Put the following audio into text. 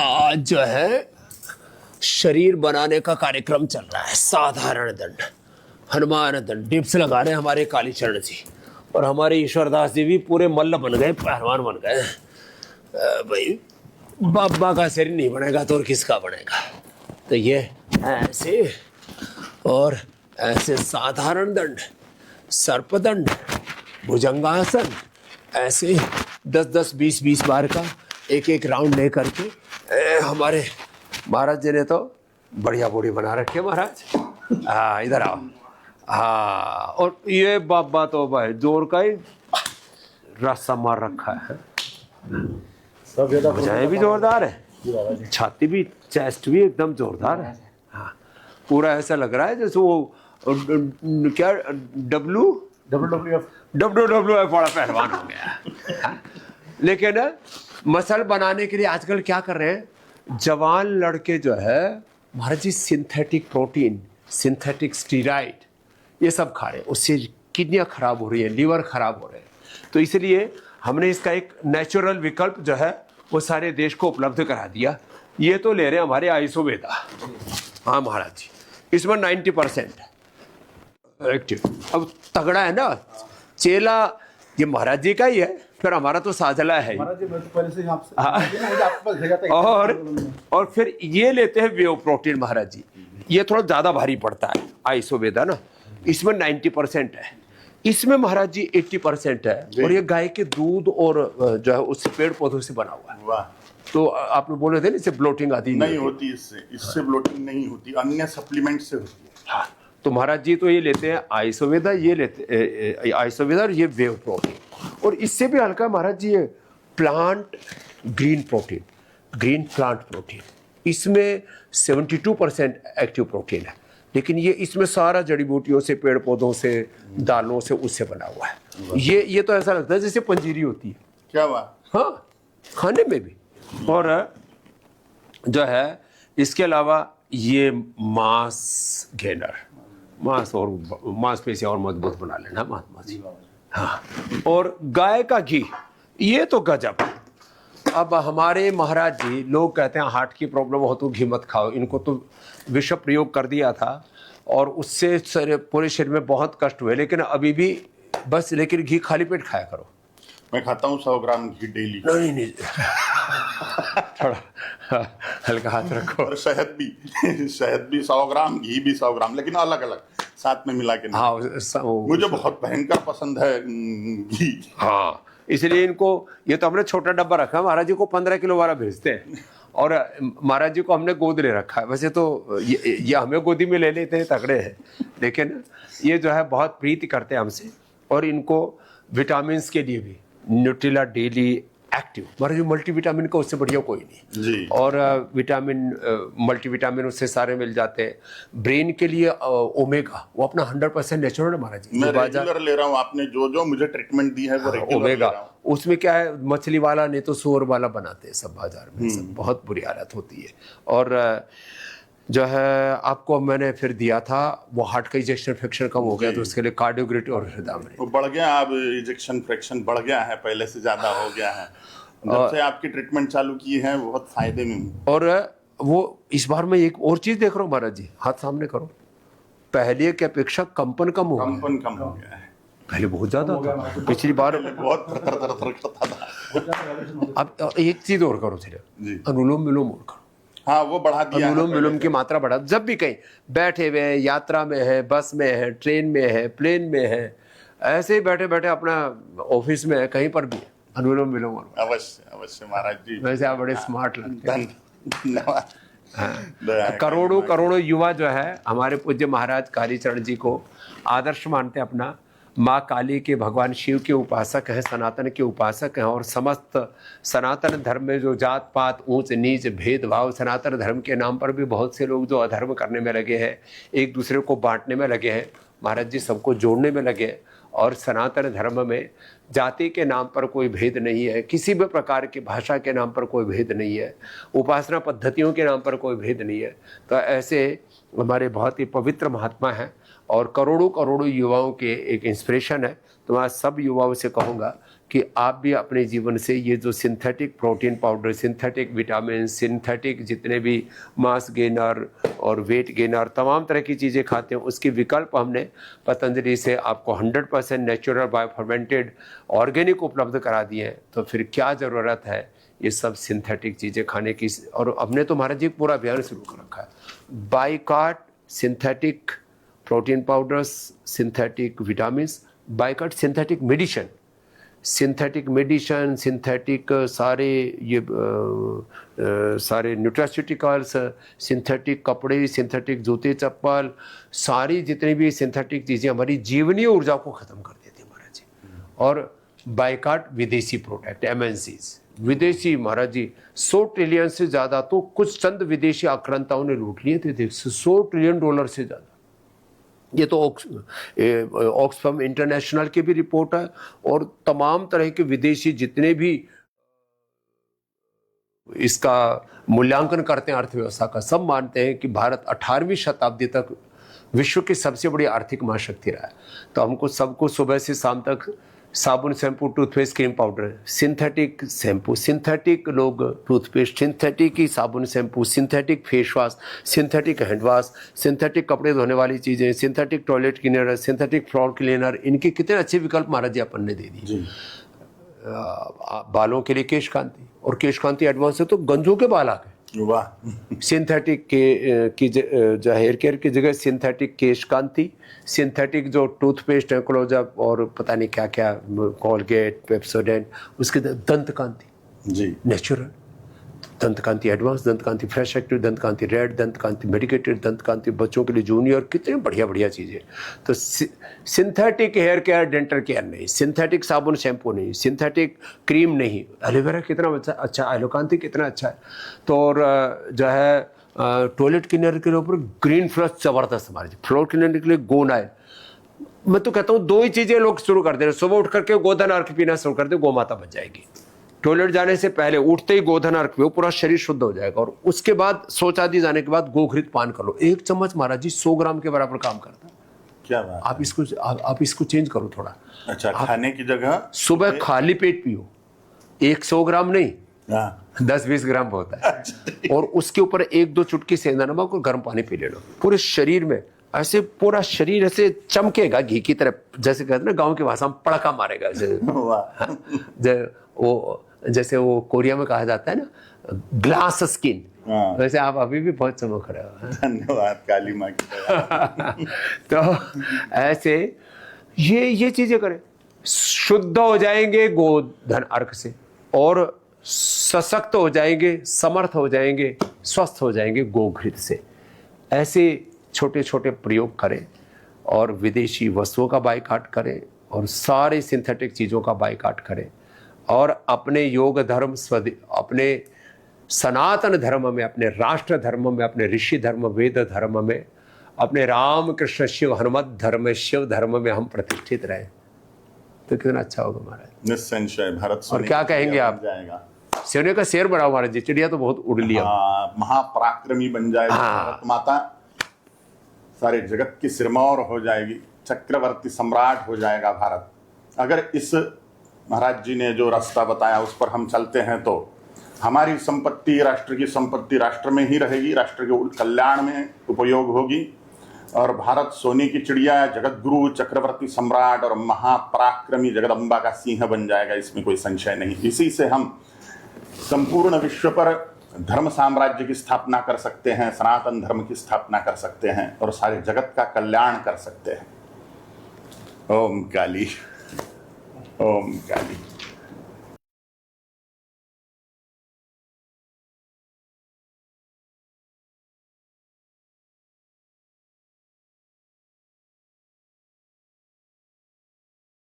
आज जो है शरीर बनाने का कार्यक्रम चल रहा है। साधारण दंड, हनुमान दंड, डिप्स लगा रहे हैं हमारे कालीचरण जी, और हमारे ईश्वरदास जी भी पूरे मल्ल बन गए, पहलवान बन गए। भाई बाबा का शरीर नहीं बनेगा तो और किसका बनेगा। तो ये ऐसे और ऐसे साधारण दंड, सर्पदंड, भुजंगासन, ऐसे 10-10, 20-20 बार का एक एक राउंड ले करके हमारे महाराज जी ने तो बढ़िया बॉडी बना रखी है महाराज। हाँ इधर आओ। हाँ, और ये बाबा तो भाई जोर का ही रास्ता मार रखा है। भुजाएं भी जोरदार है, छाती भी, चेस्ट भी एकदम जोरदार है। हाँ, पूरा ऐसा लग रहा है जैसे वो क्या WWF बड़ा पहलवान हो गया। हाँ? लेकिन मसल बनाने के लिए आजकल क्या कर रहे हैं जवान लड़के जो है महाराज जी, सिंथेटिक प्रोटीन, सिंथेटिक स्टीराइड, ये सब खा रहे हैं। उससे किडनियाँ खराब हो रही है, लीवर खराब हो रहे हैं। तो इसलिए हमने इसका एक नेचुरल विकल्प जो है वो सारे देश को उपलब्ध करा दिया। ये तो ले रहे हैं हमारे आयुर्वेदा। हाँ महाराज जी, इसमें 90% एक्टिव। अब तगड़ा है ना, चेला ये महाराज जी का ही है, फिर हमारा तो साझला है। और फिर ये लेते हैं वेव प्रोटीन महाराज जी, ये थोड़ा ज्यादा भारी पड़ता है आयुर्वेदा ना, इसमें 90% है, इसमें महाराज जी 80% है। और ये गाय के दूध और जो है उससे पेड़ पौधों से बना हुआ है। वाह। तो आपने बोले थे ना इससे ब्लोटिंग आती नहीं होती, इससे ब्लोटिंग नहीं होती, अन्य सप्लीमेंट से होती है। हाँ, तो महाराज जी तो ये लेते हैं आयुर्वेदा, ये लेते आयुर्वेदा और ये वेव प्रोटीन। और इससे भी हल्का महाराज जी ये plant green protein, green plant protein, इसमें 72% एक्टिव प्रोटीन है। लेकिन ये इसमें सारा जड़ी बूटियों से, पेड़ पौधों से, दालों से, उससे बना हुआ है। ये तो ऐसा लगता है जैसे पंजीरी होती है। क्या बात। हाँ, खाने में भी। और जो है इसके अलावा ये मांस गेनर, मांस और मांसपेशियां और मजबूत बना लेना महात्मा जी। हाँ, और गाय का घी, ये तो गजब। अब हमारे महाराज जी, लोग कहते हैं हार्ट की प्रॉब्लम हो तो घी मत खाओ, इनको तो विष प्रयोग कर दिया था और उससे पूरे शरीर में बहुत कष्ट हुए। लेकिन अभी भी बस, लेकिन घी खाली पेट खाया करो। मैं खाता हूँ 100 ग्राम घी डेली। नहीं थोड़ा हल्का हाथ रखो। और शहद भी 100 ग्राम, घी भी 100 ग्राम, लेकिन अलग अलग साथ में मिला के नहीं। हाँ, मुझे बहुत भयंकर पसंद है घी। हाँ, इसलिए इनको, ये तो हमने छोटा डब्बा रखा है, महाराज जी को 15 किलो वाला भेजते हैं। और महाराज जी को हमने गोद ले रखा है। वैसे तो ये हमें गोदी में ले लेते हैं, तगड़े हैं, लेकिन ये जो है बहुत प्रीति करते हैं हमसे। और इनको विटामिन के लिए भी न्यूट्रिला डेली एक्टिव, महाराज जी मल्टीविटामिन का उससे बढ़िया कोई नहीं जी। और विटामिन, मल्टीविटामिन उससे सारे मिल जाते हैं। ब्रेन के लिए ओमेगा, वो अपना 100% नेचुरल है महाराज जी। मैं रेगुलर ले रहा हूँ, आपने जो मुझे ट्रीटमेंट दी है वो रेगुलर ओमेगा, ले रहा हूँ। उसमें क्या है, मछली वाला नहीं तो सूअर वाला बनाते हैं सब बाजार में, सब बहुत बुरी हालत होती है। और जो है आपको मैंने फिर दिया था वो हार्ट का इजेक्शन फ्रैक्शन कम हो गया, तो उसके लिए कार्डियोग्रिट और हृदय में वो बढ़ गया, अब इजेक्शन फ्रैक्शन बढ़ गया है, पहले से ज्यादा हो गया है। जब से आपकी ट्रीटमेंट चालू की है बहुत फायदे में हूँ। और वो इस बार मैं एक और चीज देख रहा हूँ महाराज जी, हाथ सामने करो, पहले की अपेक्षा कंपन कम हो गया। कंपन कम हो गया है, पहले बहुत ज्यादा था, पिछली बार बहुत थर करता था। अब एक चीज और करो, सिर्फ अनुलोम विलोम और करो। हाँ, वो बढ़ा दिया, अनुलोम विलोम की मात्रा बढ़ा। जब भी कहीं बैठे हुए हैं, यात्रा में है, बस में है, ट्रेन में है, प्लेन में है, ऐसे ही बैठे बैठे अपना ऑफिस में है, कहीं पर भी अनुलोम विलोम। अवश्य महाराज जी, वैसे आप बड़े स्मार्ट लगते हैं। धन्यवाद। करोड़ों युवा जो है हमारे पूज्य महाराज कालीचरण जी को आदर्श मानते हैं अपना। माँ काली के, भगवान शिव के उपासक हैं, सनातन के उपासक हैं। और समस्त सनातन धर्म में जो जात पात, ऊंच नीच, भेदभाव, सनातन धर्म के नाम पर भी बहुत से लोग जो अधर्म करने में लगे हैं, एक दूसरे को बांटने में लगे हैं, महाराज जी सबको जोड़ने में लगे हैं। और सनातन धर्म में जाति के नाम पर कोई भेद नहीं है, किसी भी प्रकार की भाषा के नाम पर कोई भेद नहीं है, उपासना पद्धतियों के नाम पर कोई भेद नहीं है। तो ऐसे हमारे बहुत ही पवित्र महात्मा हैं और करोड़ों युवाओं के एक इंस्पिरेशन है। तो मैं सब युवाओं से कहूँगा कि आप भी अपने जीवन से ये जो synthetic protein powder, synthetic vitamin, synthetic जितने भी मास गेनर और वेट गेनर तमाम तरह की चीज़ें खाते हैं, उसके विकल्प हमने पतंजलि से आपको 100% नेचुरल बायो फर्मेंटेड ऑर्गेनिक उपलब्ध करा दिए हैं। तो फिर क्या ज़रूरत है ये सब सिंथेटिक चीज़ें खाने की। और हमने तो महाराज जी पूरा अभियान शुरू कर रखा है, boycott synthetic protein powders, synthetic vitamins, boycott synthetic medicine, synthetic सारे ये सारे न्यूट्रास्यूटिकल्स, सिंथेटिक कपड़े, सिंथेटिक जूते चप्पल, सारी जितनी भी सिंथेटिक चीज़ें हमारी जीवनीय ऊर्जा को ख़त्म कर देती है महाराज जी। और बाइकाट विदेशी प्रोडक्ट, MNCs विदेशी महाराज जी 100 ट्रिलियन से ज़्यादा तो कुछ चंद विदेशी आक्रांताओं ने लूट लिए थे, 100 ट्रिलियन डॉलर से ज़्यादा। ये तो ऑक्सफैम इंटरनेशनल की भी रिपोर्ट है, और तमाम तरह के विदेशी जितने भी इसका मूल्यांकन करते हैं अर्थव्यवस्था का, सब मानते हैं कि भारत 18वीं शताब्दी तक विश्व की सबसे बड़ी आर्थिक महाशक्ति रहा है। तो हमको सबको सुबह से शाम तक साबुन, shampoo, toothpaste, cream, powder, synthetic shampoo, synthetic लोग टूथपेस्ट, सिंथेटिक ही साबुन, shampoo, synthetic face wash, synthetic hand wash, synthetic कपड़े धोने वाली चीज़ें, synthetic toilet cleaner, synthetic floor cleaner, इनके कितने अच्छे विकल्प महाराज जी अपन ने दे दिए। बालों के लिए केश कांति, और केश कांति एडवांस है तो गंजों के बाल आ गए। वाह। सिंथेटिक की जो हेयर केयर की जगह सिंथेटिक केश कांति, सिंथेटिक जो टूथपेस्ट है, क्लोजअप और पता नहीं क्या क्या, कोलगेट, पेप्सोडेंट, उसके दंत कांति जी, नेचुरल दंत कांति एडवांस, दंत कांति फ्रेश एक्टिव, दंत कांति रेड, दंत कांति मेडिकेटेड, दंत कांति बच्चों के लिए जूनियर, कितने बढ़िया बढ़िया चीज़ें। तो synthetic hair care, dental care नहीं, सिंथेटिक साबुन शैम्पू नहीं, सिंथेटिक क्रीम नहीं, एलोवेरा कितना अच्छा, एलोकांति कितना अच्छा है। तो और जो है टॉयलेट क्लीनर के ऊपर ग्रीन फ्लश ज़बरदस्त हमारे, फ्लोर क्लीनर के लिए गोनाइल। मैं तो कहता हूँ 2 ही चीज़ें लोग शुरू कर दे रहे, सुबह उठ करके गोधन अर्घ पीना शुरू कर दे, गौ माता बच जाएगी। टॉयलेट जाने से पहले उठते ही गोधन अर्घ पियो, पूरा शरीर शुद्ध हो जाएगा। और उसके बाद शौचादि जाने के बाद गोघृत पान कर लो, 1 चम्मच महाराज जी 100 ग्राम के बराबर काम करता है। क्या बात। आप इसको चेंज करो थोड़ा। अच्छा, खाने की जगह सुबह खाली पेट पियो, 100 ग्राम नहीं, 10-20 ग्राम होता है। और उसके ऊपर 1-2 चुटकी सेंधा नमक और गर्म पानी पी ले लो, पूरे शरीर में ऐसे, पूरा शरीर ऐसे चमकेगा घी की तरह, जैसे कहते हैं ना गांव की भाषा में पड़का मारेगा जैसे वो कोरिया में कहा जाता है ना ग्लास स्किन, वैसे आप अभी भी बहुत चमक रहे हो। धन्यवाद काली माँ की। तो ऐसे ये चीजें करें, शुद्ध हो जाएंगे गोधन अर्घ से, और सशक्त हो जाएंगे, समर्थ हो जाएंगे, स्वस्थ हो जाएंगे गोघृत से। ऐसे छोटे छोटे प्रयोग करें, और विदेशी वस्तुओं का बाइकाट करें, और सारे सिंथेटिक चीज़ों का बाइकाट करें, और अपने योग धर्म, अपने सनातन धर्म में, अपने राष्ट्र धर्म में, अपने ऋषि धर्म, वेद धर्म में, अपने राम कृष्ण शिव हनुमत धर्म, शिव धर्म में हम प्रतिष्ठित रहें, तो कितना अच्छा होगा महाराज। निस्संशय भारत। और क्या कहेंगे आप? जाएगा सोने का शेर बढ़ाओ महाराज जी, चिड़िया तो बहुत उड़ लिया। महापराक्रमी बन जाएगी भारत माता, सारे जगत की सिरमौर हो जाएगी, चक्रवर्ती सम्राट हो जाएगा भारत। अगर इस महाराज जी ने जो रास्ता बताया उस पर हम चलते हैं तो हमारी संपत्ति, राष्ट्र की संपत्ति राष्ट्र में ही रहेगी, राष्ट्र के कल्याण में उपयोग होगी, और भारत सोने की चिड़िया, जगत गुरु, चक्रवर्ती सम्राट और महापराक्रमी जगदम्बा का सिंह बन जाएगा, इसमें कोई संशय नहीं। इसी से हम संपूर्ण विश्व पर धर्म साम्राज्य की स्थापना कर सकते हैं, सनातन धर्म की स्थापना कर सकते हैं, और सारे जगत का कल्याण कर सकते हैं। ओम काली, ओम काली।